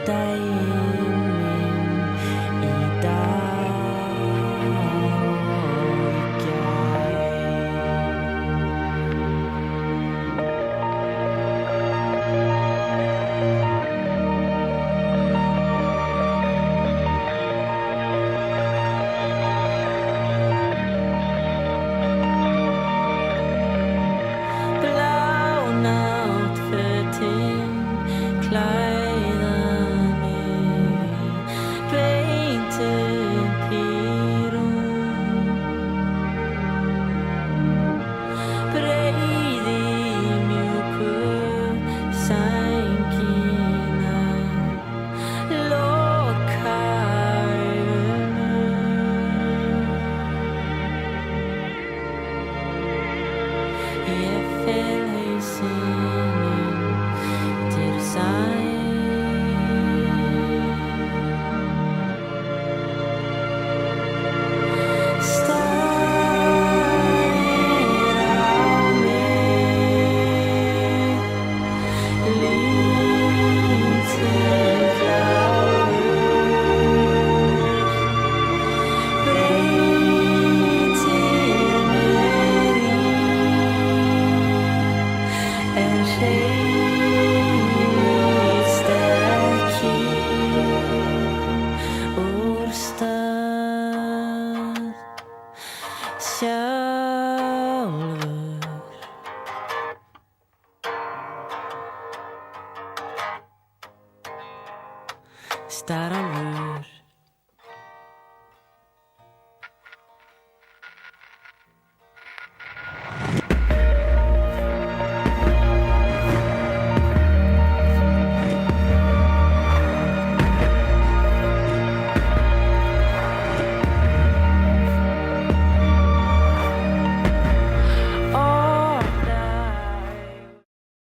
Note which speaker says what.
Speaker 1: daginn minn í dag og í gær. Blá náttfötin klæða mig beint upp í rúm. Breiði mjúku sængina, loka augunum. Ég fel hausinn til sæng. Starir á mig, lítil fláur, breytir mér í, en hreyfist ekki úr stað sjálfur. Starálfur.